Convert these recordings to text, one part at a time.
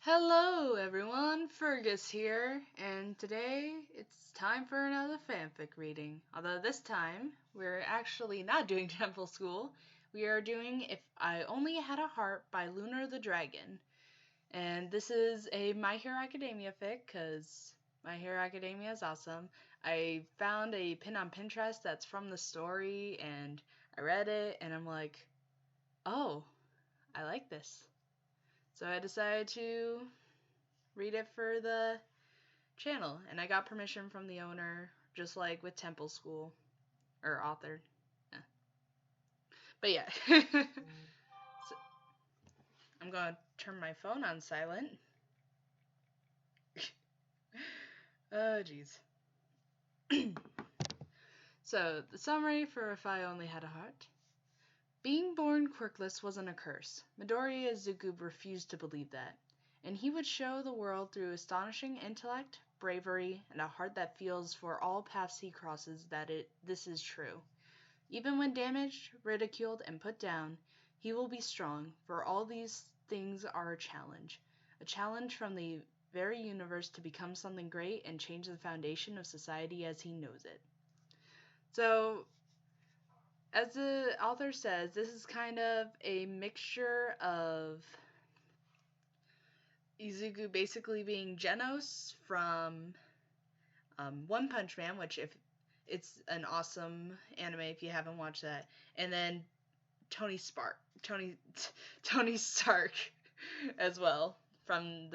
Hello everyone, Fergus here, and today it's time for another fanfic reading. Although this time, we're actually not doing Temple School. We are doing If I Only Had a Heart by Lunar the Dragon. And this is a My Hero Academia fic, because My Hero Academia is awesome. I found a pin on Pinterest that's from the story, and I read it, and I'm like, oh, I like this. So I decided to read it for the channel, and I got permission from the owner, just like with Temple School or author. Yeah. But yeah, so I'm gonna turn my phone on silent. Oh jeez. So the summary for If I Only Had a Heart. Being born quirkless wasn't a curse. Midoriya Izuku refused to believe that, and he would show the world through astonishing intellect, bravery, and a heart that feels for all paths he crosses that this is true. Even when damaged, ridiculed, and put down, he will be strong, for all these things are a challenge from the very universe to become something great and change the foundation of society as he knows it. So, as the author says, this is kind of a mixture of Izuku basically being Genos from One Punch Man, which if it's an awesome anime if you haven't watched that, and then Tony Stark as well from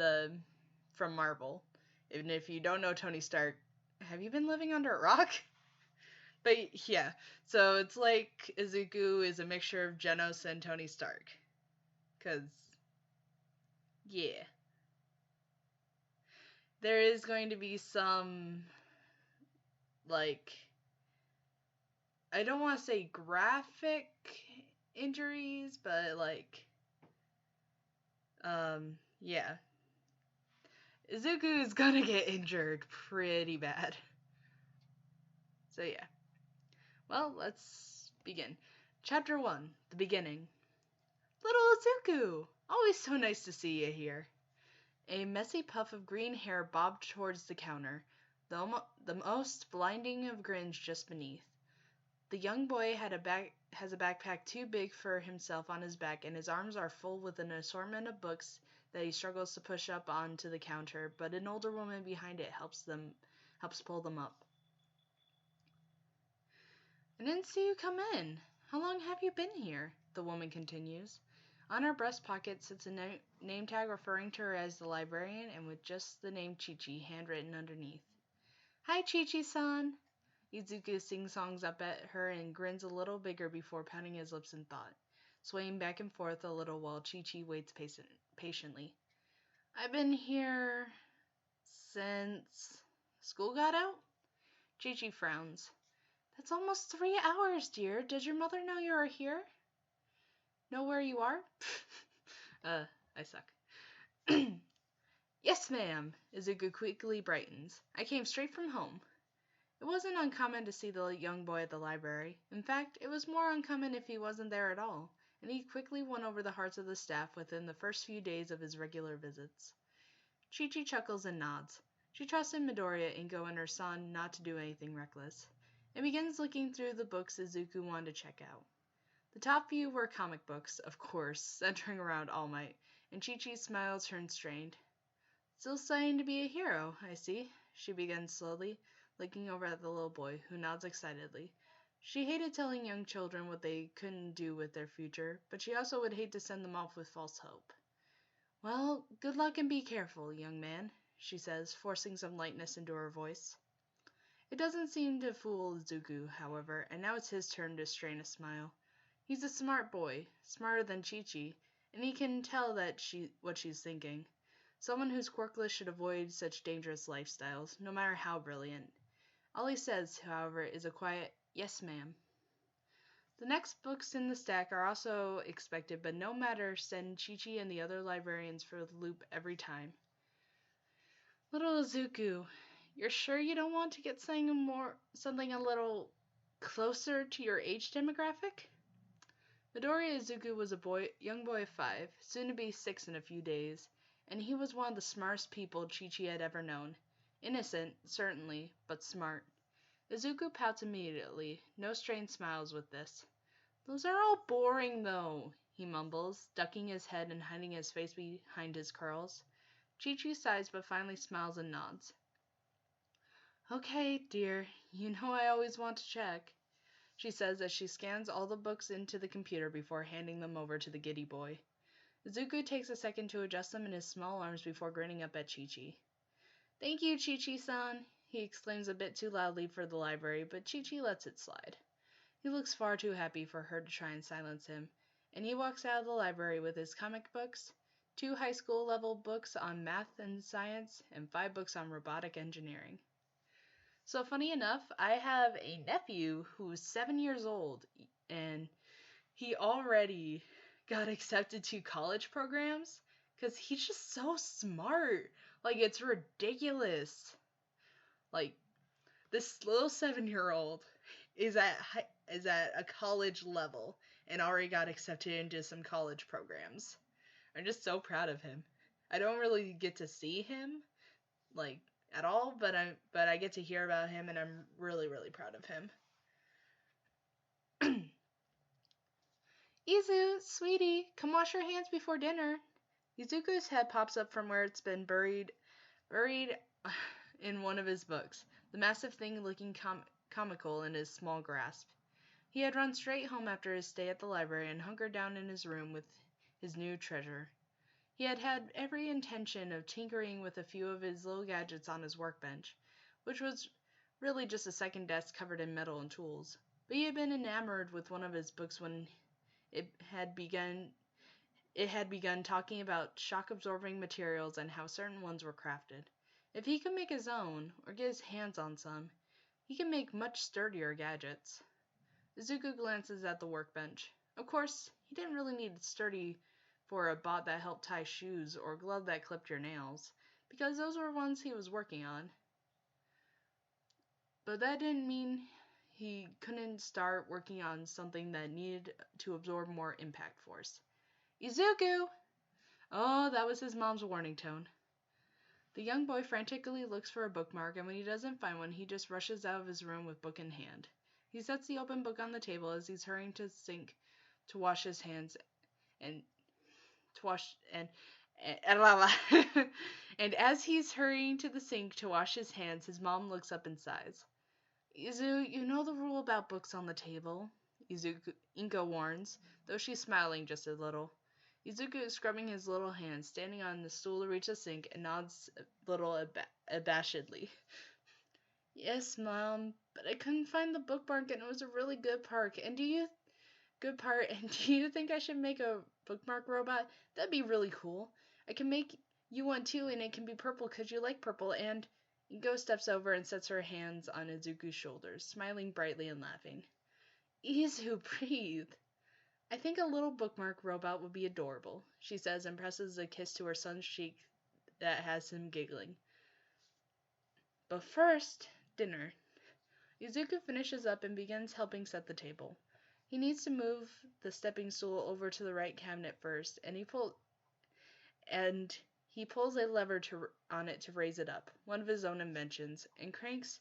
Marvel. Even if you don't know Tony Stark, have you been living under a rock? But yeah, so it's like Izuku is a mixture of Genos and Tony Stark. Cause yeah. There is going to be some like I don't want to say graphic injuries, but like yeah. Izuku is gonna get injured pretty bad. So yeah. Well, let's begin. Chapter 1, The Beginning. Little Izuku! Always so nice to see you here. A messy puff of green hair bobbed towards the counter, the most blinding of grins just beneath. The young boy has a backpack too big for himself on his back, and his arms are full with an assortment of books that he struggles to push up onto the counter, but an older woman behind it helps pull them up. I didn't see you come in. How long have you been here? The woman continues. On her breast pocket sits a name tag referring to her as the librarian, and with just the name Chi-Chi handwritten underneath. Hi, Chi-Chi-san. Izuku sing-songs up at her and grins a little bigger before pounding his lips in thought, swaying back and forth a little while Chi-Chi waits patiently. I've been here since school got out? Chi-Chi frowns. That's almost 3 hours, dear. Does your mother know you are here? Know where you are? I suck. Yes, ma'am. Izuku quickly brightens. I came straight from home. It wasn't uncommon to see the young boy at the library. In fact, it was more uncommon if he wasn't there at all, and he quickly won over the hearts of the staff within the first few days of his regular visits. Chi-Chi chuckles and nods. She trusted Midoriya, Ingo, and her son not to do anything reckless, and begins looking through the books Izuku wanted to check out. The top few were comic books, of course, centering around All Might, and Chi-Chi's smile turned strained. Still studying to be a hero, I see, she begins slowly, looking over at the little boy, who nods excitedly. She hated telling young children what they couldn't do with their future, but she also would hate to send them off with false hope. Well, good luck and be careful, young man, she says, forcing some lightness into her voice. It doesn't seem to fool Izuku, however, and now it's his turn to strain a smile. He's a smart boy, smarter than Chi-Chi, and he can tell that what she's thinking. Someone who's quirkless should avoid such dangerous lifestyles, no matter how brilliant. All he says, however, is a quiet, yes, ma'am. The next books in the stack are also expected, but no matter, send Chi-Chi and the other librarians for the loop every time. Little Izuku, you're sure you don't want to get something a little closer to your age demographic? Midoriya Izuku was a young boy of 5, soon to be 6 in a few days, and he was one of the smartest people Chi-Chi had ever known. Innocent, certainly, but smart. Izuku pouts immediately, no strained smiles with this. Those are all boring, though, he mumbles, ducking his head and hiding his face behind his curls. Chi-Chi sighs but finally smiles and nods. Okay, dear, you know I always want to check, she says as she scans all the books into the computer before handing them over to the giddy boy. Izuku takes a second to adjust them in his small arms before grinning up at Chi-Chi. Thank you, Chi-Chi-san, he exclaims a bit too loudly for the library, but Chi-Chi lets it slide. He looks far too happy for her to try and silence him, and he walks out of the library with his comic books, 2 high school level books on math and science, and 5 books on robotic engineering. So funny enough, I have a nephew who's 7 years old, and he already got accepted to college programs because he's just so smart. Like, it's ridiculous. Like, this little 7-year-old is at a college level and already got accepted into some college programs. I'm just so proud of him. I don't really get to see him, like, at all, but I get to hear about him, and I'm really, really proud of him. Izu, sweetie, come wash your hands before dinner. Izuku's head pops up from where it's been buried in one of his books, the massive thing looking comical in his small grasp. He had run straight home after his stay at the library and hunkered down in his room with his new treasure. He had had every intention of tinkering with a few of his little gadgets on his workbench, which was really just a second desk covered in metal and tools. But he had been enamored with one of his books when it had begun talking about shock-absorbing materials and how certain ones were crafted. If he could make his own, or get his hands on some, he could make much sturdier gadgets. Izuku glances at the workbench. Of course, he didn't really need sturdy for a bot that helped tie shoes or a glove that clipped your nails, because those were ones he was working on. But that didn't mean he couldn't start working on something that needed to absorb more impact force. Izuku! Oh, that was his mom's warning tone. The young boy frantically looks for a bookmark, and when he doesn't find one, he just rushes out of his room with book in hand. He sets the open book on the table as he's hurrying to the sink to wash his hands and and as he's hurrying to the sink to wash his hands, his mom looks up and sighs. Izu, you know the rule about books on the table, Inko warns, though she's smiling just a little. Izuku is scrubbing his little hands, standing on the stool to reach the sink, and nods a little abashedly. Yes, Mom, but I couldn't find the bookmark, and it was a really good part. And do you think I should make a bookmark robot? That'd be really cool. I can make you one too, and it can be purple because you like purple. And Inko steps over and sets her hands on Izuku's shoulders, smiling brightly and laughing. Izu, breathe. I think a little bookmark robot would be adorable, she says and presses a kiss to her son's cheek that has him giggling. But first, dinner. Izuku finishes up and begins helping set the table. He needs to move the stepping stool over to the right cabinet first, and he pulls a lever on it to raise it up, one of his own inventions, and cranks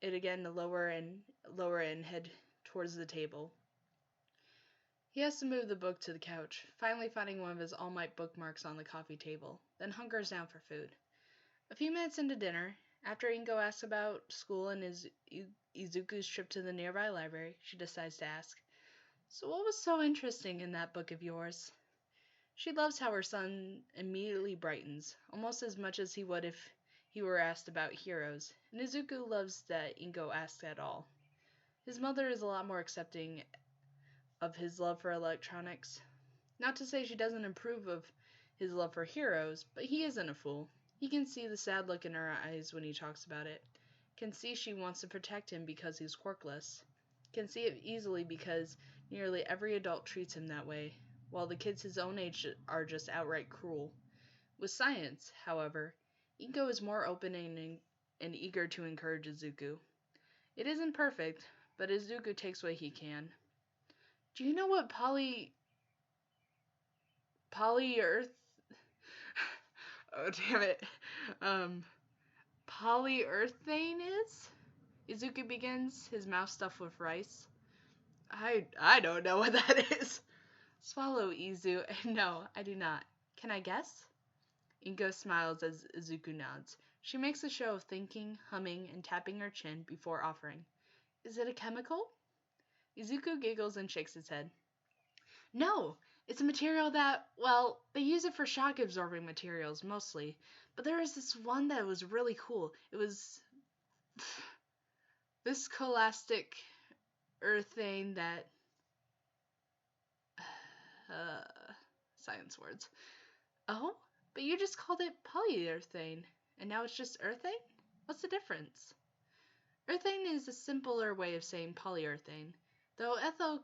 it again to lower and head towards the table. He has to move the book to the couch, finally finding one of his All Might bookmarks on the coffee table, then hunkers down for food. A few minutes into dinner, after Inko asks about school and Izuku's trip to the nearby library, she decides to ask, So what was so interesting in that book of yours? She loves how her son immediately brightens, almost as much as he would if he were asked about heroes, and Izuku loves that Inko asks at all. His mother is a lot more accepting of his love for electronics. Not to say she doesn't approve of his love for heroes, but he isn't a fool. He can see the sad look in her eyes when he talks about it. Can see she wants to protect him because he's quirkless. Can see it easily because nearly every adult treats him that way, while the kids his own age are just outright cruel. With science, however, Inko is more open and eager to encourage Izuku. It isn't perfect, but Izuku takes what he can. Do you know what poly-earth... Oh, damn it. Polyurethane is? Izuku begins, his mouth stuffed with rice. I don't know what that is. Swallow, Izu. No, I do not. Can I guess? Inko smiles as Izuku nods. She makes a show of thinking, humming, and tapping her chin before offering. Is it a chemical? Izuku giggles and shakes his head. No, it's a material that, well, they use it for shock-absorbing materials, mostly. But there was this one that was really cool. It was viscoelastic earthane that... science words. Oh? But you just called it polyurethane, and now it's just earthane? What's the difference? Earthane is a simpler way of saying polyurethane, though ethyl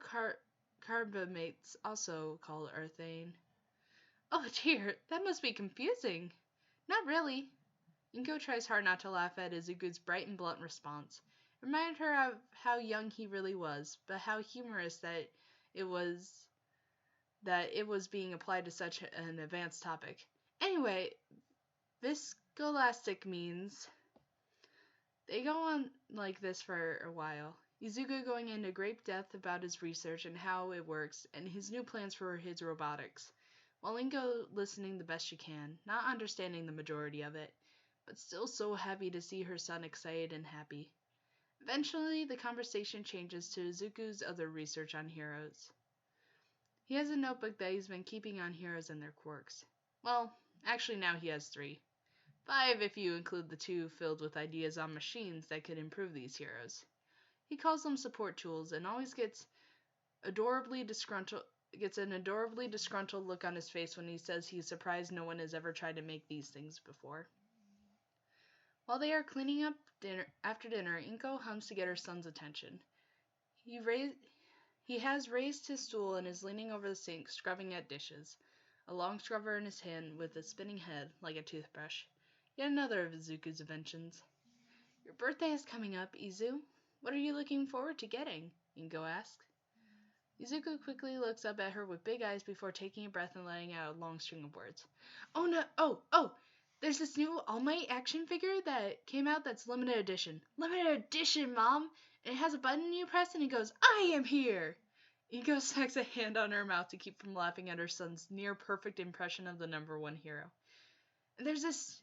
carbamate's also called earthane. Oh dear, that must be confusing. Not really. Inko tries hard not to laugh at Izuku's bright and blunt response. It reminded her of how young he really was, but how humorous it was that it was being applied to such an advanced topic. Anyway, viscoelastic means... They go on like this for a while. Izuku going into great depth about his research and how it works, and his new plans for his robotics, while Inko listening the best she can, not understanding the majority of it, but still so happy to see her son excited and happy. Eventually, the conversation changes to Izuku's other research on heroes. He has a notebook that he's been keeping on heroes and their quirks. Well, actually now he has 3. 5 if you include the 2 filled with ideas on machines that could improve these heroes. He calls them support tools and always gets an adorably disgruntled look on his face when he says he's surprised no one has ever tried to make these things before. While they are cleaning up after dinner, Inko hums to get her son's attention. He has raised his stool and is leaning over the sink, scrubbing at dishes, a long scrubber in his hand with a spinning head like a toothbrush. Yet another of Izuku's inventions. Your birthday is coming up, Izu. What are you looking forward to getting? Inko asks. Izuku quickly looks up at her with big eyes before taking a breath and letting out a long string of words. Oh no, oh! There's this new All Might action figure that came out that's limited edition. Limited edition, Mom! And it has a button you press and it goes, I am here! Inko smacks a hand on her mouth to keep from laughing at her son's near-perfect impression of the number 1 hero. And there's this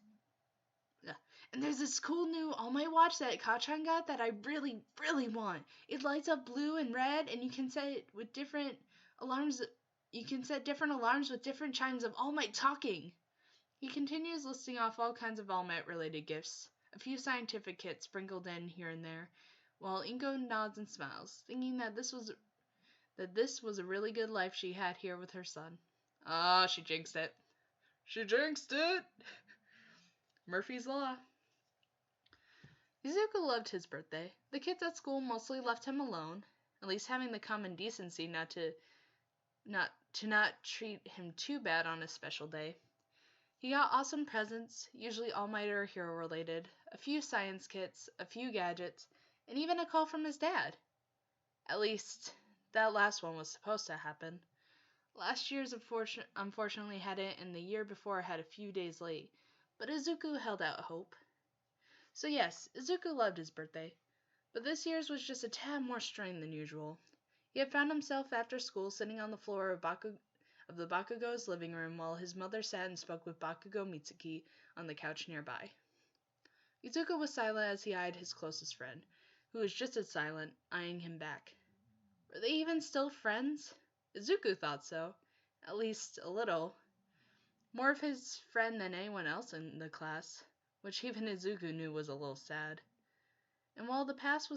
cool new All Might watch that Kachan got that I really, really want. It lights up blue and red, and you can set it with different alarms. You can set different alarms with different chimes of All Might talking. He continues listing off all kinds of All Might related gifts, a few scientific kits sprinkled in here and there, while Inko nods and smiles, thinking that this was a really good life she had here with her son. Ah, she jinxed it. She jinxed it! Murphy's Law. Izuku loved his birthday. The kids at school mostly left him alone, at least having the common decency not to treat him too bad on his special day. He got awesome presents, usually All Might or hero related, a few science kits, a few gadgets, and even a call from his dad. At least, that last one was supposed to happen. Last year's unfortunately hadn't, and the year before had a few days late, but Izuku held out hope. So yes, Izuku loved his birthday, but this year's was just a tad more strained than usual. He had found himself after school sitting on the floor of the Bakugo's living room while his mother sat and spoke with Bakugo Mitsuki on the couch nearby. Izuku was silent as he eyed his closest friend, who was just as silent, eyeing him back. Were they even still friends? Izuku thought so, at least a little. More of his friend than anyone else in the class, which even Izuku knew was a little sad. And while in the past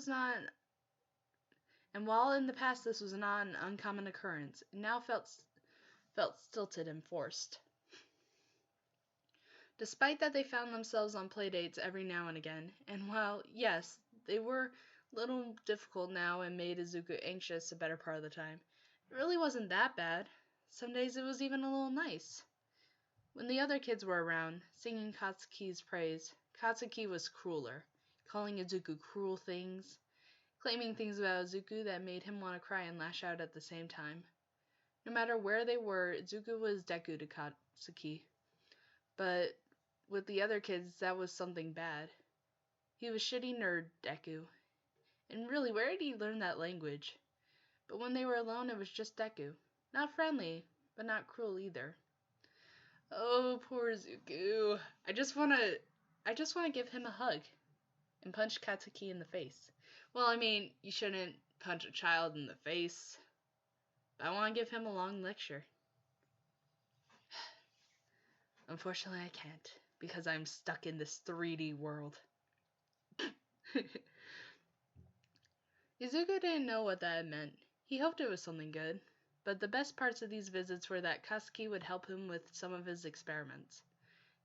this was not an uncommon occurrence, it now felt stilted and forced. Despite that, they found themselves on playdates every now and again, and while, yes, they were a little difficult now and made Izuku anxious the better part of the time, it really wasn't that bad. Some days it was even a little nice. When the other kids were around, singing Katsuki's praise, Katsuki was crueler, calling Izuku cruel things, claiming things about Izuku that made him want to cry and lash out at the same time. No matter where they were, Izuku was Deku to Katsuki. But with the other kids, that was something bad. He was shitty nerd Deku. And really, where did he learn that language? But when they were alone, it was just Deku. Not friendly, but not cruel either. Oh, poor Zuko. I just wanna give him a hug and punch Katsuki in the face. Well, I mean, you shouldn't punch a child in the face. But I want to give him a long lecture. Unfortunately, I can't, because I'm stuck in this 3D world. Izuku didn't know what that meant. He hoped it was something good. But the best parts of these visits were that Katsuki would help him with some of his experiments.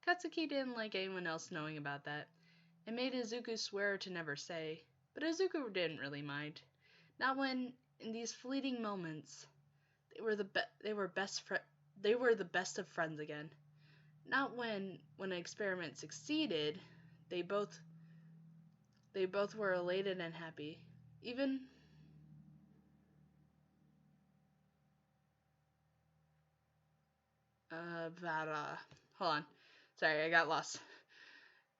Katsuki didn't like anyone else knowing about that. It made Izuku swear to never say, but Izuku didn't really mind. Not when, in these fleeting moments, they were the best of friends again. Not when an experiment succeeded, they both were elated and happy. Even hold on. Sorry, I got lost.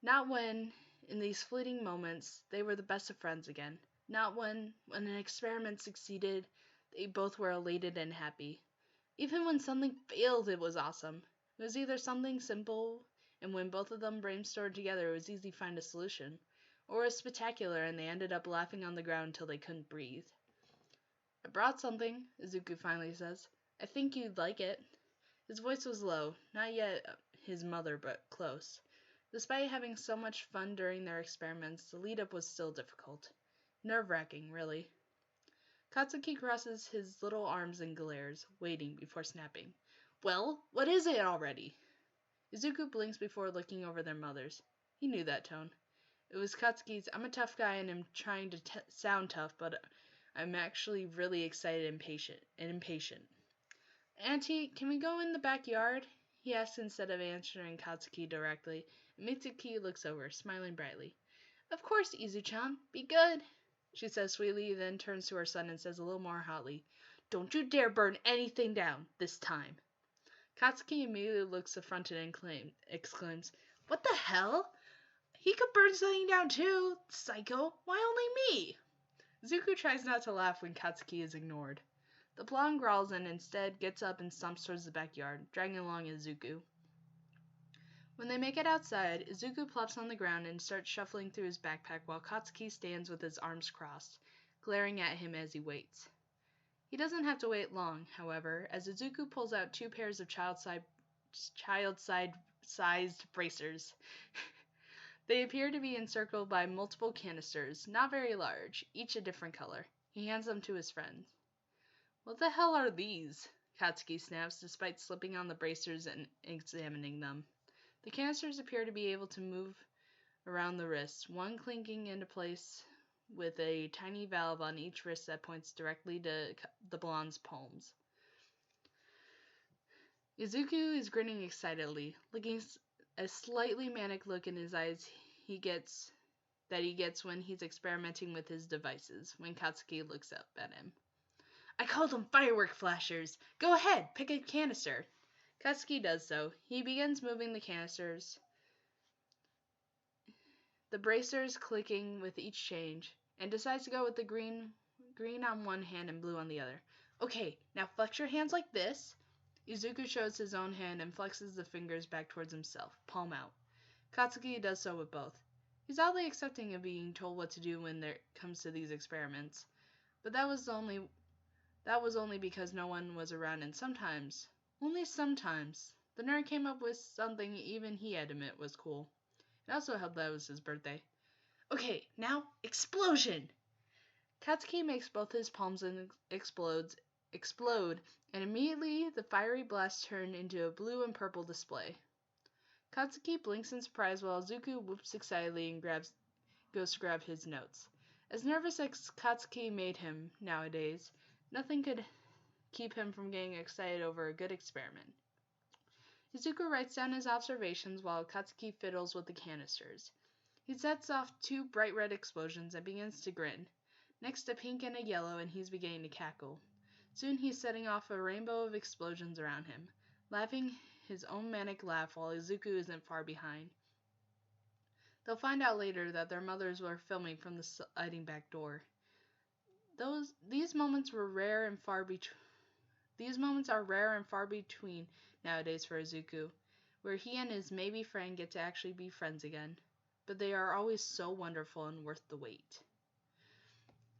Not when, in these fleeting moments, they were the best of friends again. Not when an experiment succeeded, they both were elated and happy. Even when something failed, it was awesome. It was either something simple, and when both of them brainstormed together, it was easy to find a solution, or it was spectacular, and they ended up laughing on the ground until they couldn't breathe. I brought something, Izuku finally says. I think you'd like it. His voice was low, not yet his mother, but close. Despite having so much fun during their experiments, the lead-up was still difficult. Nerve-wracking, really. Katsuki crosses his little arms and glares, waiting before snapping. Well, what is it already? Izuku blinks before looking over their mothers. He knew that tone. It was Katsuki's, I'm a tough guy and I'm trying to sound tough, but I'm actually really excited and impatient. Auntie, can we go in the backyard? He asks instead of answering Katsuki directly. Mitsuki looks over, smiling brightly. Of course, Izu-chan. Be good. She says sweetly, then turns to her son and says a little more hotly, Don't you dare burn anything down, this time. Katsuki immediately looks affronted and exclaims, What the hell? He could burn something down too, psycho. Why only me? Zuko tries not to laugh when Katsuki is ignored. The blonde growls and instead gets up and stomps towards the backyard, dragging along Izuku. When they make it outside, Izuku plops on the ground and starts shuffling through his backpack while Katsuki stands with his arms crossed, glaring at him as he waits. He doesn't have to wait long, however, as Izuku pulls out 2 pairs of child-sized bracers. They appear to be encircled by multiple canisters, not very large, each a different color. He hands them to his friend. What the hell are these? Katsuki snaps, despite slipping on the bracers and examining them. The canisters appear to be able to move around the wrists, one clinking into place with a tiny valve on each wrist that points directly to the blonde's palms. Izuku is grinning excitedly, looking a slightly manic look in his eyes he gets when he's experimenting with his devices, when Katsuki looks up at him. I call them firework flashers. Go ahead, pick a canister. Katsuki does so. He begins moving the canisters, the bracers clicking with each change, and decides to go with the green on one hand and blue on the other. Okay, now flex your hands like this. Izuku shows his own hand and flexes the fingers back towards himself, palm out. Katsuki does so with both. He's oddly accepting of being told what to do when it comes to these experiments, but that was only because no one was around, and sometimes, only sometimes, the nerd came up with something even he had to admit was cool. It also helped that it was his birthday. Okay, now, explosion! Katsuki makes both his palms and explode, and immediately the fiery blast turned into a blue and purple display. Katsuki blinks in surprise while Zuko whoops excitedly and goes to grab his notes. As nervous as Katsuki made him nowadays, nothing could keep him from getting excited over a good experiment. Izuku writes down his observations while Katsuki fiddles with the canisters. He sets off 2 bright red explosions and begins to grin. Next a pink and a yellow, and he's beginning to cackle. Soon he's setting off a rainbow of explosions around him, laughing his own manic laugh while Izuku isn't far behind. They'll find out later that their mothers were filming from the sliding back door. These moments are rare and far between nowadays for Izuku, where he and his maybe friend get to actually be friends again. But they are always so wonderful and worth the wait.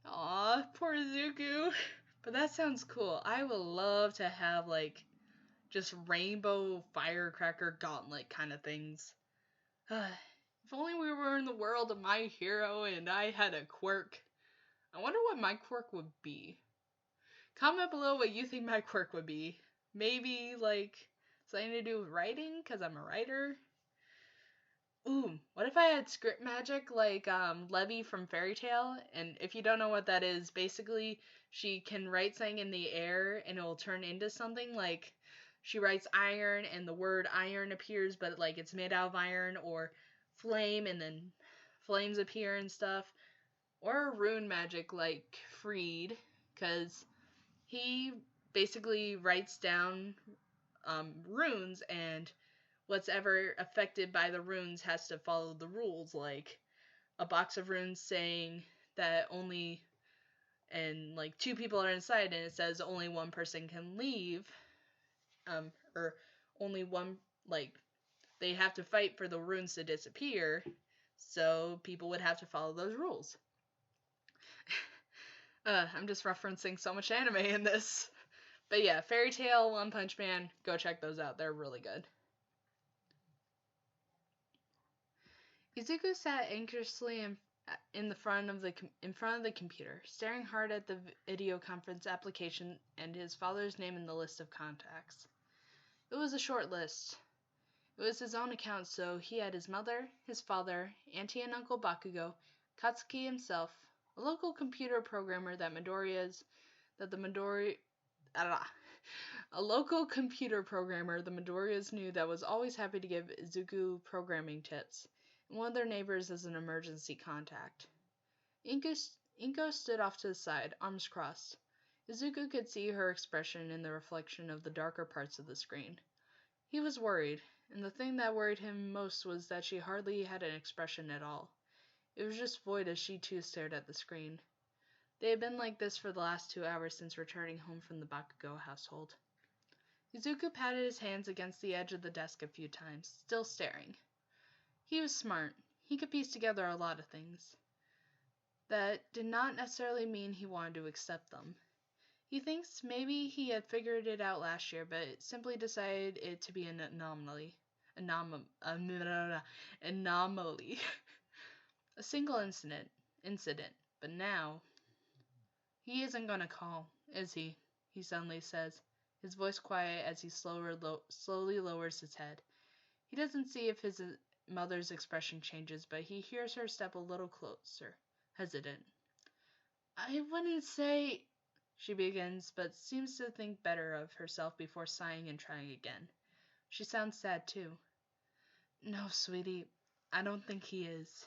Aw, poor Izuku. But that sounds cool. I would love to have, like, just rainbow firecracker gauntlet kind of things. If only we were in the world of My Hero and I had a quirk. I wonder what my quirk would be. Comment below what you think my quirk would be. Maybe, like, something to do with writing, because I'm a writer. Ooh, what if I had script magic like Levy from Fairy Tail? And if you don't know what that is, basically she can write something in the air and it will turn into something. Like she writes iron and the word iron appears, but like it's made out of iron, or flame and then flames appear and stuff. Or rune magic like Freed, because he basically writes down runes, and what's ever affected by the runes has to follow the rules, like a box of runes saying that only, and like two people are inside and it says only one person can leave, or only one, like they have to fight for the runes to disappear, so people would have to follow those rules. I'm just referencing so much anime in this. But yeah, Fairy Tail, One Punch Man, go check those out. They're really good. Izuku sat anxiously in front of the computer, staring hard at the video conference application and his father's name in the list of contacts. It was a short list. It was his own account, so he had his mother, his father, auntie and uncle Bakugo, Katsuki himself, a local computer programmer a local computer programmer the Midoriyas knew that was always happy to give Izuku programming tips, and one of their neighbors as an emergency contact. Inko stood off to the side, arms crossed. Izuku could see her expression in the reflection of the darker parts of the screen. He was worried, and the thing that worried him most was that she hardly had an expression at all. It was just void as she too stared at the screen. They had been like this for the last 2 hours since returning home from the Bakugo household. Izuku patted his hands against the edge of the desk a few times, still staring. He was smart. He could piece together a lot of things. That did not necessarily mean he wanted to accept them. He thinks maybe he had figured it out last year, but simply decided it to be an anomaly. Anomaly. A single incident. But now, he isn't gonna call, is he? He suddenly says, his voice quiet as he slowly lowers his head. He doesn't see if his mother's expression changes, but he hears her step a little closer, hesitant. I wouldn't say, she begins, but seems to think better of herself before sighing and trying again. She sounds sad too. No, sweetie, I don't think he is.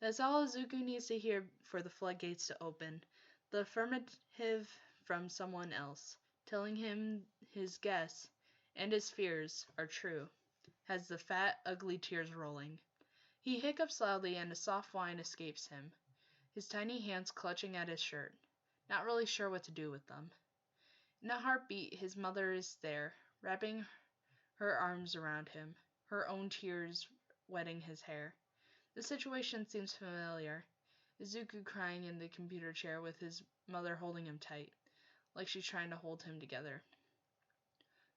That's all Izuku needs to hear for the floodgates to open. The affirmative from someone else, telling him his guess and his fears are true, has the fat, ugly tears rolling. He hiccups loudly and a soft whine escapes him, his tiny hands clutching at his shirt, not really sure what to do with them. In a heartbeat, his mother is there, wrapping her arms around him, her own tears wetting his hair. The situation seems familiar. Izuku crying in the computer chair with his mother holding him tight, like she's trying to hold him together.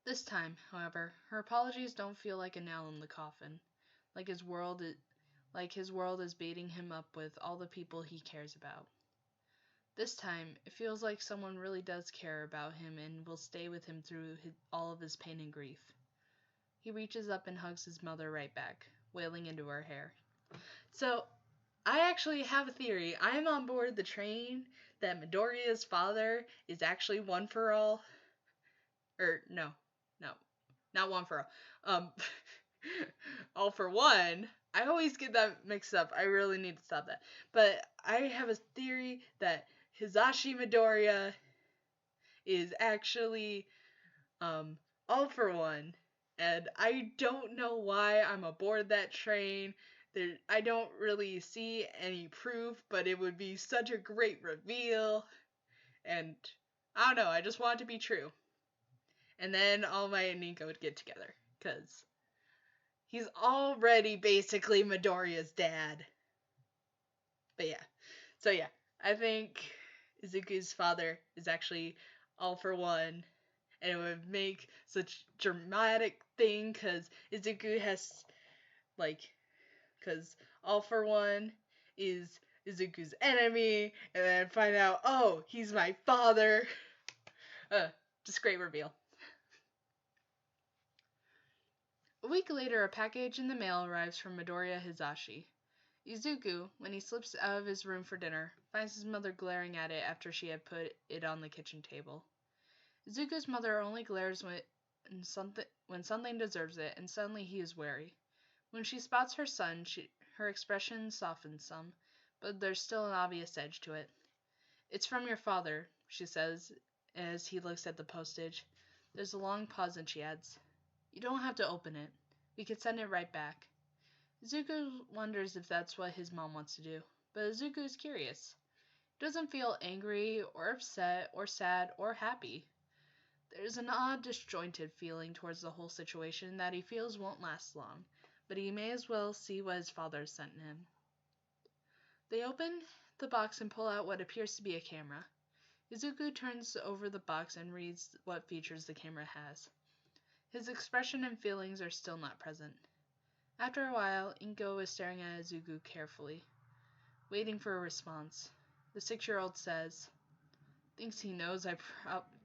This time, however, her apologies don't feel like a nail in the coffin, like his world is baiting him up with all the people he cares about. This time, it feels like someone really does care about him and will stay with him through all of his pain and grief. He reaches up and hugs his mother right back, wailing into her hair. So, I actually have a theory. I am on board the train that Midoriya's father is actually One for All. No, not One for All. All for One. I always get that mixed up. I really need to stop that. But I have a theory that Hisashi Midoriya is actually All for One, And I don't know why I'm aboard that train. I don't really see any proof, but it would be such a great reveal. And I don't know, I just want it to be true. And then All Might and Nico would get together. Because he's already basically Midoriya's dad. But yeah. So yeah, I think Izuku's father is actually All for One. And it would make such dramatic thing because Izuku has, like, because All for One is Izuku's enemy, and then find out, oh, he's my father. Just great reveal. A week later, a package in the mail arrives from Midoriya Hizashi. Izuku, when he slips out of his room for dinner, finds his mother glaring at it after she had put it on the kitchen table. Izuku's mother only glares when something deserves it, and suddenly he is wary. When she spots her son, her expression softens some, but there's still an obvious edge to it. "It's from your father," she says, as he looks at the postage. There's a long pause and she adds, "You don't have to open it. We could send it right back." Izuku wonders if that's what his mom wants to do, but Izuku is curious. He doesn't feel angry or upset or sad or happy. There's an odd, disjointed feeling towards the whole situation that he feels won't last long, but he may as well see what his father has sent him. They open the box and pull out what appears to be a camera. Izuku turns over the box and reads what features the camera has. His expression and feelings are still not present. After a while, Inko is staring at Izuku carefully, waiting for a response. The 6-year-old says, "Thinks he knows I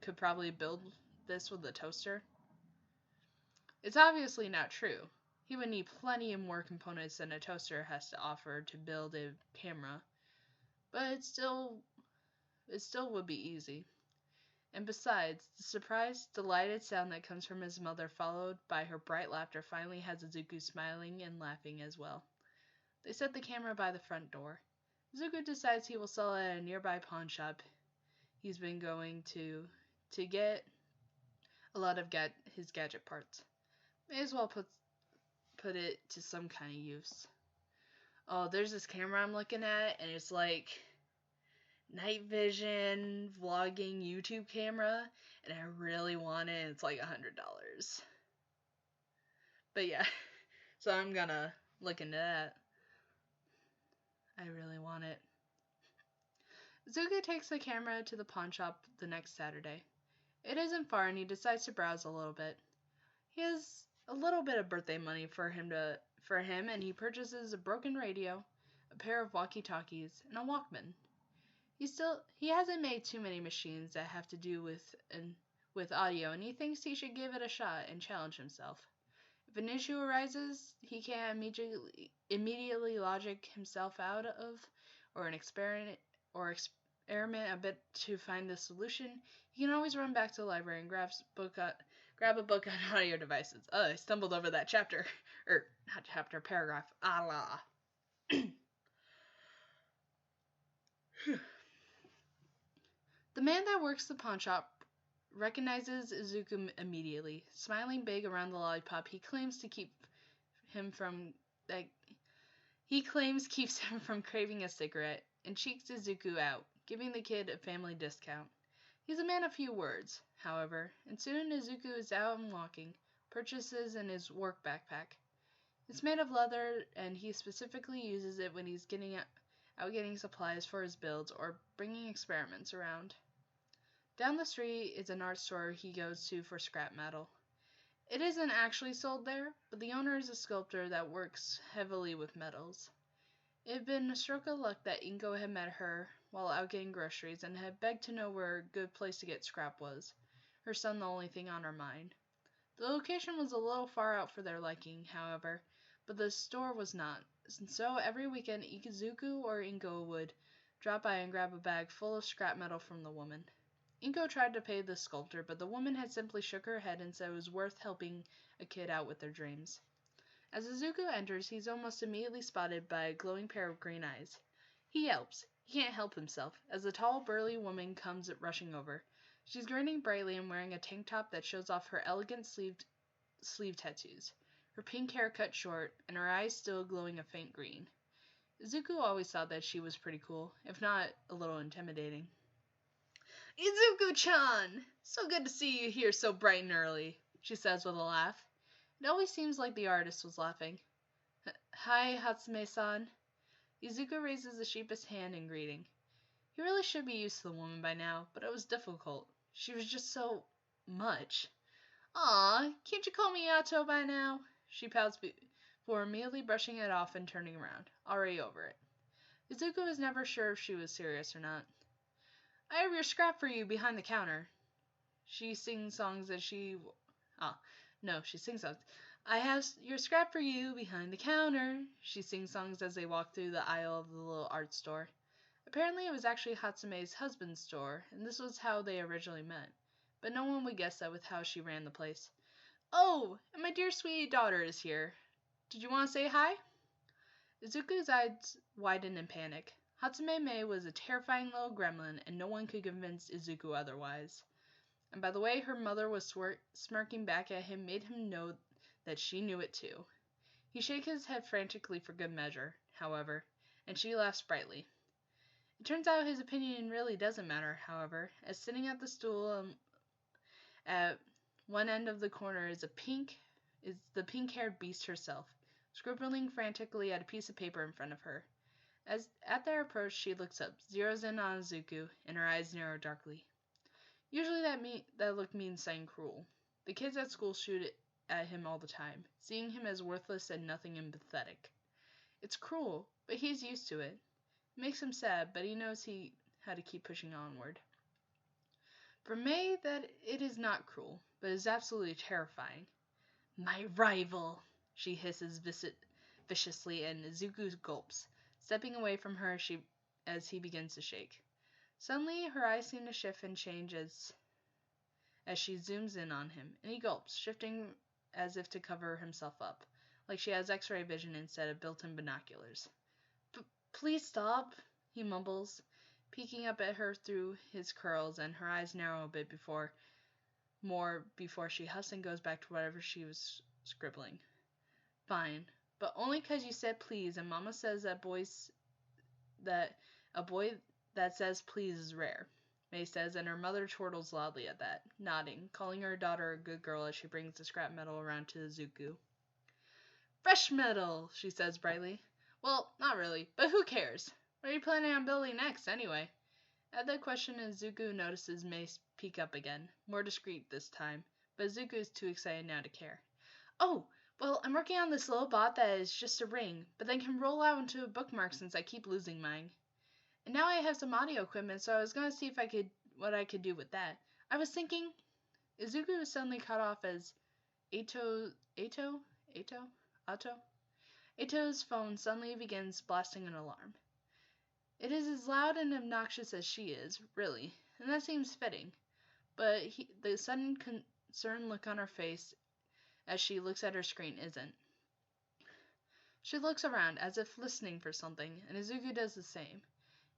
could probably build this with a toaster?" It's obviously not true. He would need plenty of more components than a toaster has to offer to build a camera, but it still would be easy. And besides, the surprised, delighted sound that comes from his mother, followed by her bright laughter, finally has Izuku smiling and laughing as well. They set the camera by the front door. Izuku decides he will sell it at a nearby pawn shop he's been going to get a lot of his gadget parts. May as well put it to some kind of use. Oh, there's this camera I'm looking at, and it's like night vision vlogging YouTube camera, and I really want it. It's like $100. But yeah, so I'm gonna look into that. I really want it. Zuka takes the camera to the pawn shop the next Saturday. It isn't far, and he decides to browse a little bit. He has a little bit of birthday money for him, and he purchases a broken radio, a pair of walkie-talkies, and a Walkman. He hasn't made too many machines that have to do with audio, and he thinks he should give it a shot and challenge himself. If an issue arises he can't immediately logic himself out of, or experiment a bit to find the solution, he can always run back to the library and grab a book on audio devices. I stumbled over that chapter. Not chapter, paragraph. Allah. The man that works the pawn shop recognizes Izuku immediately. Smiling big around the lollipop he claims keeps him from craving a cigarette, and cheeks Izuku out, giving the kid a family discount. He's a man of few words, however, and soon Izuku is out and walking, purchases in his work backpack. It's made of leather, and he specifically uses it when he's getting supplies for his builds or bringing experiments around. Down the street is an art store he goes to for scrap metal. It isn't actually sold there, but the owner is a sculptor that works heavily with metals. It had been a stroke of luck that Inko had met her while out getting groceries and had begged to know where a good place to get scrap was, her son the only thing on her mind. The location was a little far out for their liking, however, but the store was not, and so every weekend Izuku or Inko would drop by and grab a bag full of scrap metal from the woman. Inko tried to pay the sculptor, but the woman had simply shook her head and said it was worth helping a kid out with their dreams. As Izuku enters, he's almost immediately spotted by a glowing pair of green eyes. He yelps. He can't help himself, as a tall, burly woman comes rushing over. She's grinning brightly and wearing a tank top that shows off her elegant sleeve tattoos, her pink hair cut short, and her eyes still glowing a faint green. Izuku always thought that she was pretty cool, if not a little intimidating. Izuku-chan! So good to see you here so bright and early, she says with a laugh. It always seems like the artist was laughing. Hi, Hatsume-san. Izuku raises a sheepish hand in greeting. He really should be used to the woman by now, but it was difficult. She was just so much. Aw, can't you call me Yato by now? She pouts before immediately brushing it off and turning around, already over it. Izuku was never sure if she was serious or not. I have your scrap for you behind the counter. She sings songs as she... she sings songs. I have your scrap for you behind the counter. She sings songs as they walk through the aisle of the little art store. Apparently it was actually Hatsume's husband's store, and this was how they originally met. But no one would guess that with how she ran the place. Oh, and my dear sweet daughter is here. Did you want to say hi? Izuku's eyes widened in panic. Hatsume Mei was a terrifying little gremlin, and no one could convince Izuku otherwise. And by the way her mother was smirking back at him made him know that she knew it too. He shook his head frantically for good measure, however, and she laughed sprightly. It turns out his opinion really doesn't matter, however, as sitting at the stool at one end of the corner is the pink-haired beast herself, scribbling frantically at a piece of paper in front of her. As at their approach, she looks up, zeroes in on Izuku, and her eyes narrow darkly. Usually that look means something cruel. The kids at school shoot at him all the time, seeing him as worthless and nothing and pathetic. It's cruel, but he's used to it. It makes him sad, but he knows how to keep pushing onward. For May, that it is not cruel, but is absolutely terrifying. My rival, she hisses viciously, and Izuku gulps, stepping away from her as he begins to shake. Suddenly, her eyes seem to shift and change as she zooms in on him, and he gulps, shifting as if to cover himself up, like she has X-ray vision instead of built-in binoculars. Please stop, he mumbles, peeking up at her through his curls, and her eyes narrow a bit before she huffs and goes back to whatever she was scribbling. Fine, but only 'cause you said please, and Mama says that a boy that says please is rare, May says, and her mother chortles loudly at that, nodding, calling her daughter a good girl as she brings the scrap metal around to Izuku. Fresh metal, she says brightly. Well, not really, but who cares? What are you planning on building next, anyway? At that question, Izuku notices May peek up again, more discreet this time, but Izuku is too excited now to care. Oh, well, I'm working on this little bot that is just a ring, but then can roll out into a bookmark since I keep losing mine. And now I have some audio equipment, so I was going to see what I could do with that. I was thinking... Izuku was suddenly cut off as Ato's phone suddenly begins blasting an alarm. It is as loud and obnoxious as she is, really, and that seems fitting. But the sudden concerned look on her face as she looks at her screen isn't. She looks around as if listening for something, and Izuku does the same.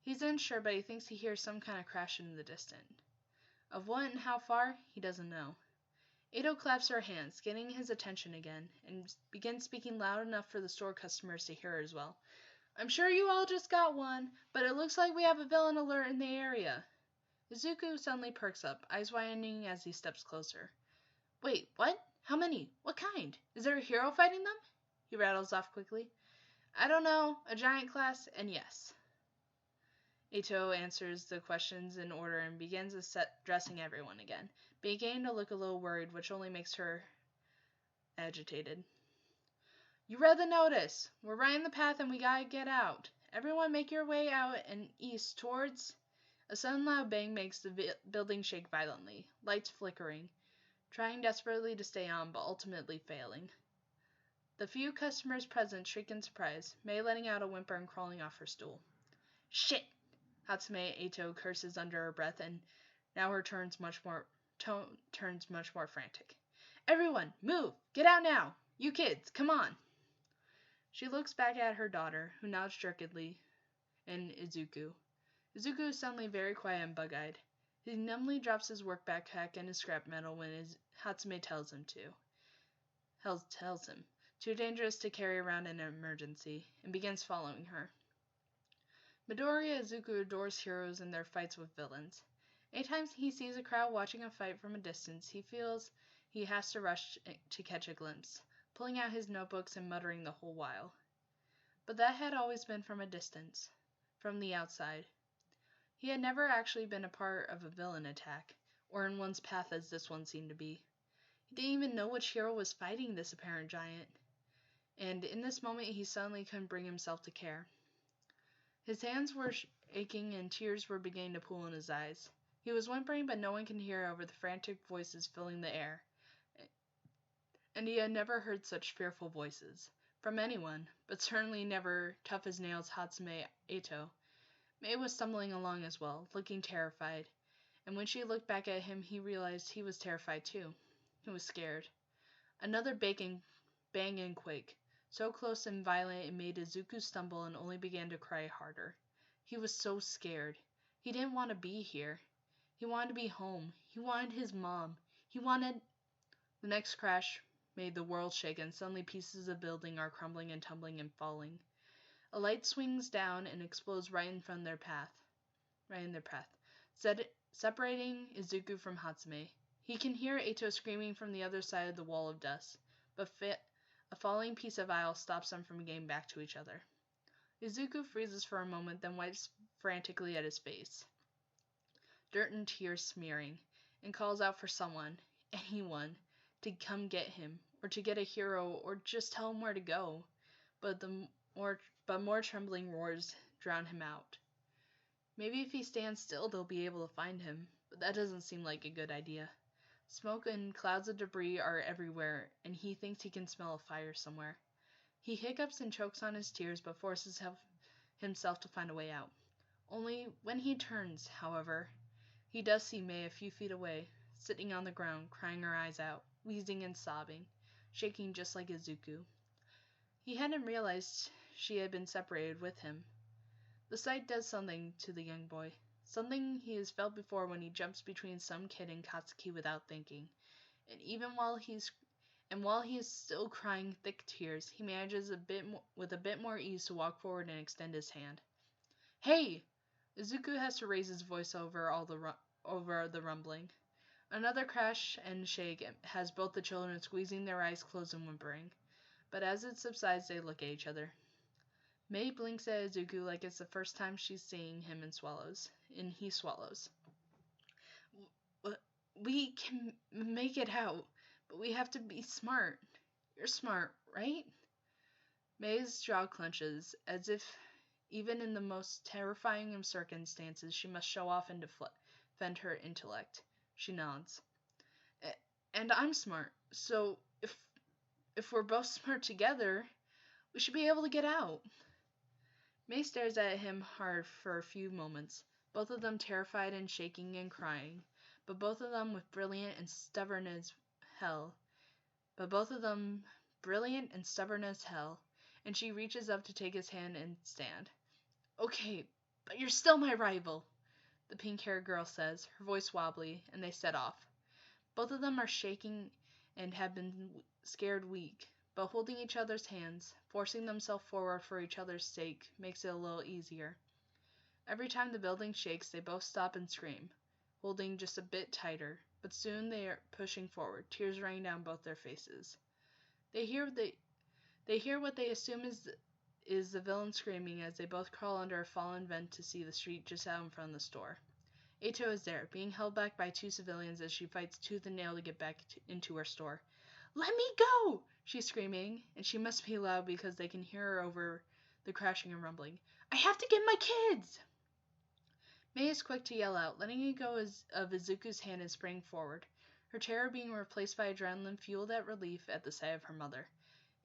He's unsure, but he thinks he hears some kind of crash in the distance. Of what and how far, he doesn't know. Ato claps her hands, getting his attention again, and begins speaking loud enough for the store customers to hear her as well. I'm sure you all just got one, but it looks like we have a villain alert in the area. Izuku suddenly perks up, eyes widening as he steps closer. Wait, what? How many? What kind? Is there a hero fighting them? He rattles off quickly. I don't know, a giant class, and yes. Ato answers the questions in order and begins addressing everyone again, beginning to look a little worried, which only makes her agitated. You read the notice. We're right in the path and we gotta get out. Everyone make your way out and east towards... A sudden loud bang makes the building shake violently, lights flickering, trying desperately to stay on but ultimately failing. The few customers present shriek in surprise, May letting out a whimper and crawling off her stool. Shit! Hatsume Ato curses under her breath, and now her tone turns much more frantic. Everyone, move! Get out now! You kids, come on! She looks back at her daughter, who nods jerkily, and Izuku. Izuku is suddenly very quiet and bug-eyed. He numbly drops his work backpack and his scrap metal when Hatsume tells him to. tells him, too dangerous to carry around in an emergency, and begins following her. Midoriya Izuku adores heroes in their fights with villains. Anytime he sees a crowd watching a fight from a distance, he feels he has to rush to catch a glimpse, pulling out his notebooks and muttering the whole while. But that had always been from a distance, from the outside. He had never actually been a part of a villain attack, or in one's path as this one seemed to be. He didn't even know which hero was fighting this apparent giant, and in this moment he suddenly couldn't bring himself to care. His hands were aching and tears were beginning to pool in his eyes. He was whimpering, but no one could hear over the frantic voices filling the air, and he had never heard such fearful voices from anyone, but certainly never Tough as Nails Hatsume Eto. Mei was stumbling along as well, looking terrified, and when she looked back at him, he realized he was terrified too. He was scared. Another bang and quake, so close and violent it made Izuku stumble and only began to cry harder. He was so scared. He didn't want to be here. He wanted to be home. He wanted his mom. He wanted... The next crash made the world shake, and suddenly pieces of building are crumbling and tumbling and falling. A light swings down and explodes right in their path, separating Izuku from Hatsume. He can hear Eto screaming from the other side of the wall of dust, but a falling piece of aisle stops them from getting back to each other. Izuku freezes for a moment, then wipes frantically at his face, dirt and tears smearing, and calls out for someone, anyone, to come get him, or to get a hero, or just tell him where to go. But more trembling roars drown him out. Maybe if he stands still, they'll be able to find him, but that doesn't seem like a good idea. Smoke and clouds of debris are everywhere, and he thinks he can smell a fire somewhere. He hiccups and chokes on his tears, but forces himself to find a way out. Only when he turns, however, he does see Mei a few feet away, sitting on the ground, crying her eyes out, wheezing and sobbing, shaking just like Izuku. He hadn't realized she had been separated with him. The sight does something to the young boy, something he has felt before when he jumps between some kid and Katsuki without thinking, and even while he is still crying thick tears, he manages with a bit more ease to walk forward and extend his hand. Hey! Izuku has to raise his voice over the rumbling. Another crash and shake has both the children squeezing their eyes closed and whimpering, but as it subsides they look at each other. Mei blinks at Izuku like it's the first time she's seeing him and he swallows. We can make it out, but we have to be smart. You're smart, right? Mei's jaw clenches, as if even in the most terrifying of circumstances she must show off and defend her intellect. She nods. And I'm smart, so if we're both smart together, we should be able to get out. Mei stares at him hard for a few moments, both of them terrified and shaking and crying, but both of them brilliant and stubborn as hell, and she reaches up to take his hand and stand. Okay, but you're still my rival, the pink-haired girl says, her voice wobbly, and they set off. Both of them are shaking and have been scared weak, but holding each other's hands, forcing themselves forward for each other's sake, makes it a little easier. Every time the building shakes, they both stop and scream, holding just a bit tighter, but soon they are pushing forward, tears running down both their faces. They hear what they assume is the villain screaming as they both crawl under a fallen vent to see the street just out in front of the store. Eto is there, being held back by two civilians as she fights tooth and nail to get back into her store. Let me go! She's screaming, and she must be loud because they can hear her over the crashing and rumbling. I have to get my kids! Mei is quick to yell out, letting go of Izuku's hand and spring forward, her terror being replaced by adrenaline fueled at relief at the sight of her mother.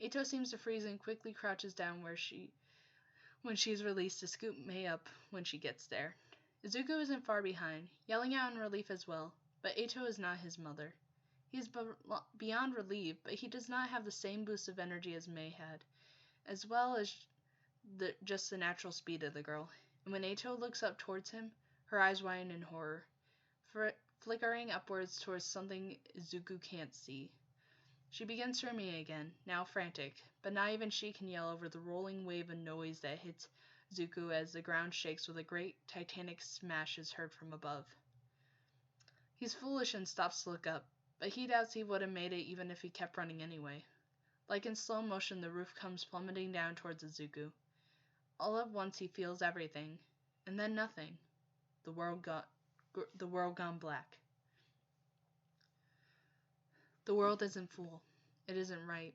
Eto seems to freeze and quickly crouches down when she is released to scoop Mei up when she gets there. Izuku isn't far behind, yelling out in relief as well, but Eto is not his mother. He is beyond relieved, but he does not have the same boost of energy as Mei had, as well as just the natural speed of the girl. And when Eto looks up towards him, her eyes widen in horror, flickering upwards towards something Izuku can't see. She begins screaming again, now frantic, but not even she can yell over the rolling wave of noise that hits Zuko as the ground shakes with a great titanic smash is heard from above. He's foolish and stops to look up, but he doubts he would have made it even if he kept running anyway. Like in slow motion, the roof comes plummeting down towards Zuko. All at once he feels everything, and then nothing. The world gone black. The world isn't full. It isn't right.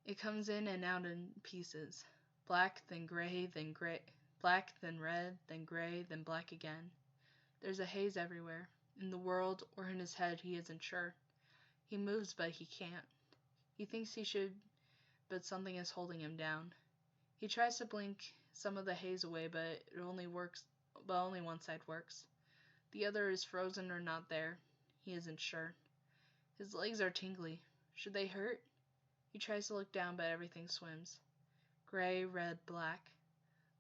It comes in and out in pieces. Black, then gray, black, then red, then gray, then black again. There's a haze everywhere. In the world, or in his head, he isn't sure. He moves, but he can't. He thinks he should, but something is holding him down. He tries to blink some of the haze away, but only one side works. The other is frozen or not there. He isn't sure. His legs are tingly. Should they hurt? He tries to look down, but everything swims. Gray, red, black.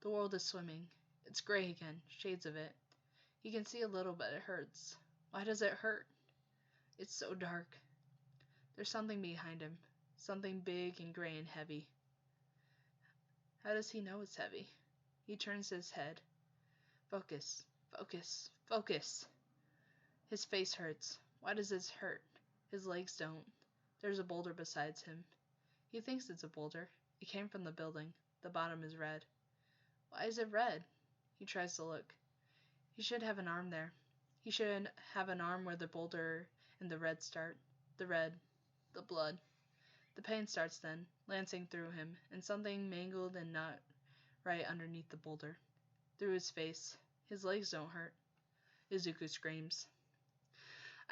The world is swimming. It's gray again, shades of it. He can see a little, but it hurts. Why does it hurt? It's so dark. There's something behind him. Something big and gray and heavy. How does he know it's heavy? He turns his head. Focus, focus, focus. His face hurts. Why does it hurt? His legs don't. There's a boulder beside him. He thinks it's a boulder. It came from the building. The bottom is red. Why is it red? He tries to look. He should have an arm there. He should have an arm where the boulder and the red start. The red. The blood. The pain starts then, lancing through him, and something mangled and not right underneath the boulder. Through his face. His legs don't hurt. Izuku screams.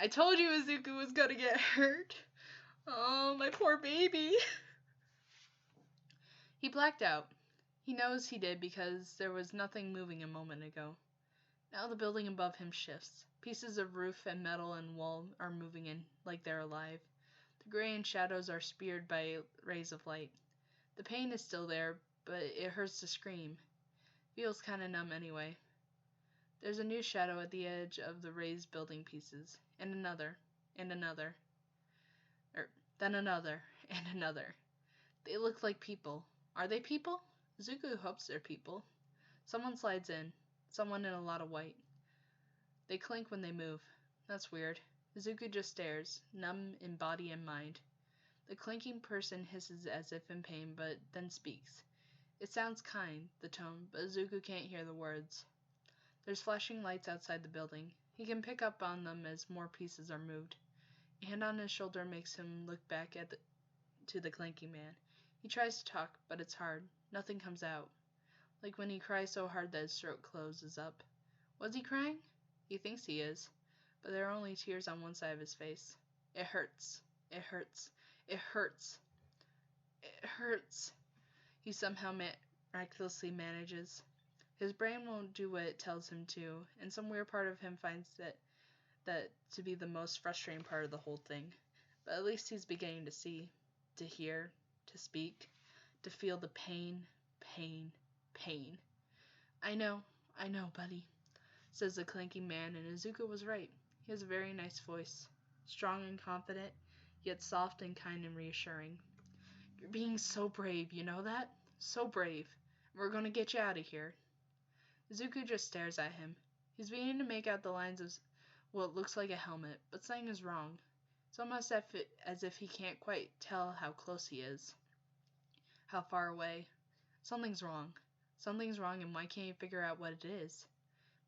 I told you Izuku was gonna get hurt. Oh, my poor baby. He blacked out. He knows he did because there was nothing moving a moment ago. Now the building above him shifts. Pieces of roof and metal and wall are moving in like they're alive. The gray and shadows are speared by rays of light. The pain is still there, but it hurts to scream. Feels kinda numb anyway. There's a new shadow at the edge of the raised building pieces, and another, and another. Then another, and another. They look like people. Are they people? Zuko hopes they're people. Someone slides in. Someone in a lot of white. They clink when they move. That's weird. Zuko just stares, numb in body and mind. The clinking person hisses as if in pain, but then speaks. It sounds kind, the tone, but Zuko can't hear the words. There's flashing lights outside the building. He can pick up on them as more pieces are moved. A hand on his shoulder makes him look back to the clanking man. He tries to talk, but it's hard. Nothing comes out. Like when he cries so hard that his throat closes up. Was he crying? He thinks he is, but there are only tears on one side of his face. It hurts. It hurts. It hurts. It hurts. He somehow miraculously manages. His brain won't do what it tells him to, and some weird part of him finds that to be the most frustrating part of the whole thing. But at least he's beginning to see, to hear, to speak, to feel the pain, pain, pain. I know, buddy, says the clanking man, and Izuku was right. He has a very nice voice, strong and confident, yet soft and kind and reassuring. You're being so brave, you know that? So brave. We're gonna get you out of here. Izuku just stares at him. He's beginning to make out the lines of what looks like a helmet, but something is wrong. It's almost as if he can't quite tell how close he is. How far away. Something's wrong. Something's wrong, and why can't you figure out what it is?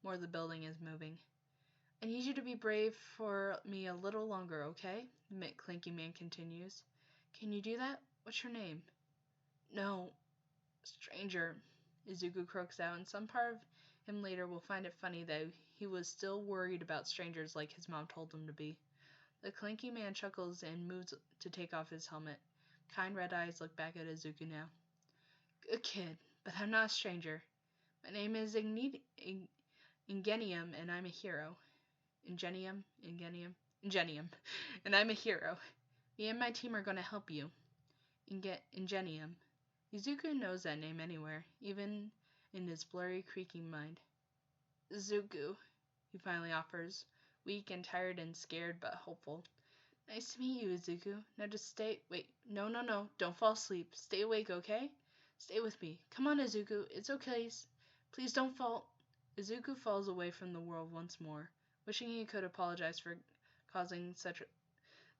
More of the building is moving. I need you to be brave for me a little longer, okay? The clanking man continues. Can you do that? What's your name? No. Stranger. Izuku croaks out, and some part of him later will find it funny that he was still worried about strangers like his mom told him to be. The clanky man chuckles and moves to take off his helmet. Kind red eyes look back at Izuku now. Good kid, but I'm not a stranger. My name is Ingenium, and I'm a hero. Ingenium, and I'm a hero. Me and my team are going to help you. Ingenium. Izuku knows that name anywhere, even in his blurry, creaking mind. Izuku, he finally offers, weak and tired and scared but hopeful. Nice to meet you, Izuku. Now just stay. Wait, no, no, no. Don't fall asleep. Stay awake, okay? Stay with me. Come on, Izuku. It's okay. Please don't fall. Izuku falls away from the world once more, wishing he could apologize for causing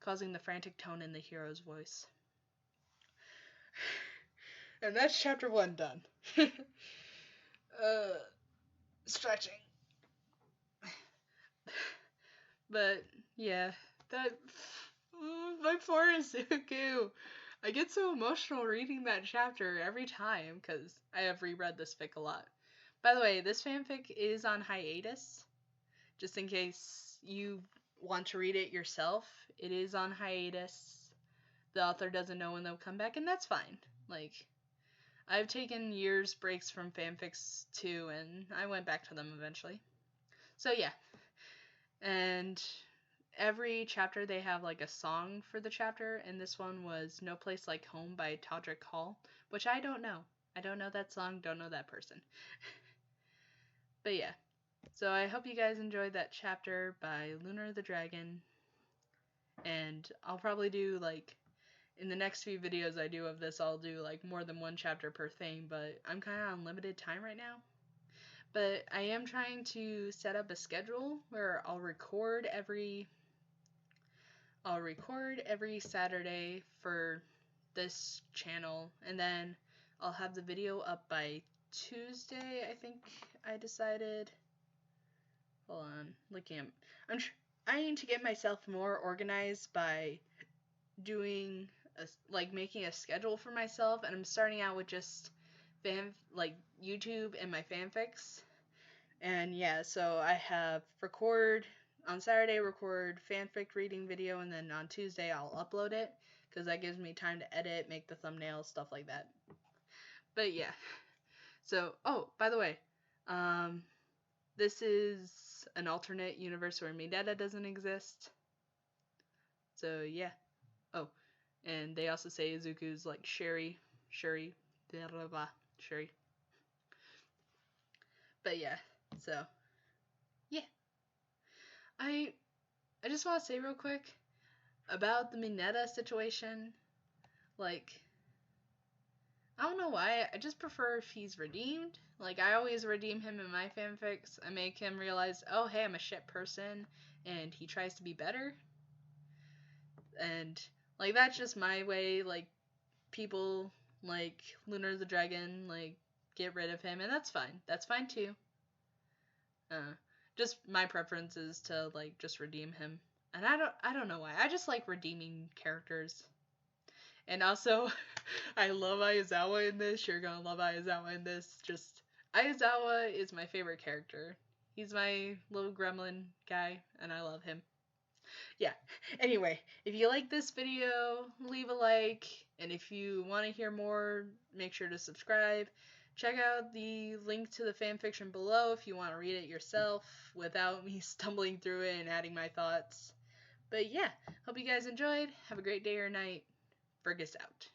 causing the frantic tone in the hero's voice. And that's chapter 1 done. Stretching. But yeah, that my poor Izuku. I get so emotional reading that chapter every time because I have reread this fic a lot. By the way, this fanfic is on hiatus. Just in case you want to read it yourself, it is on hiatus. The author doesn't know when they'll come back, and that's fine. Like, I've taken years breaks from fanfics too, and I went back to them eventually. So yeah. And every chapter they have like a song for the chapter, and this one was No Place Like Home by Todrick Hall, which I don't know. I don't know that song, don't know that person. But yeah. So I hope you guys enjoyed that chapter by Lunar the Dragon. And I'll probably do like in the next few videos I do of this, I'll do like more than one chapter per thing, but I'm kind of on limited time right now. But I am trying to set up a schedule where I'll record every Saturday for this channel, and then I'll have the video up by Tuesday, I think I decided. Hold on, looking at, I need to get myself more organized by doing making a schedule for myself, and I'm starting out with just YouTube and my fanfics. And yeah, so I have on Saturday record fanfic reading video, and then on Tuesday I'll upload it because that gives me time to edit, make the thumbnails, stuff like that. But yeah. So, oh, by the way, this is an alternate universe where Mineta doesn't exist. So yeah. Oh, and they also say Izuku's like Shuri, blah blah blah, Shuri. But yeah, so yeah. I just want to say real quick about the Mineta situation. Like, I don't know why, I just prefer if he's redeemed. Like, I always redeem him in my fanfics. I make him realize, oh, hey, I'm a shit person, and he tries to be better. And, like, that's just my way. Like, people, like, Lunar the Dragon, like, get rid of him, and that's fine. That's fine, too. Just my preference is to, like, just redeem him. And I don't know why. I just like redeeming characters. And also, I love Aizawa in this. You're gonna love Aizawa in this. Just, Aizawa is my favorite character. He's my little gremlin guy, and I love him. Yeah. Anyway, if you like this video, leave a like. And if you want to hear more, make sure to subscribe. Check out the link to the fanfiction below if you want to read it yourself without me stumbling through it and adding my thoughts. But yeah, hope you guys enjoyed. Have a great day or night. Fergus out.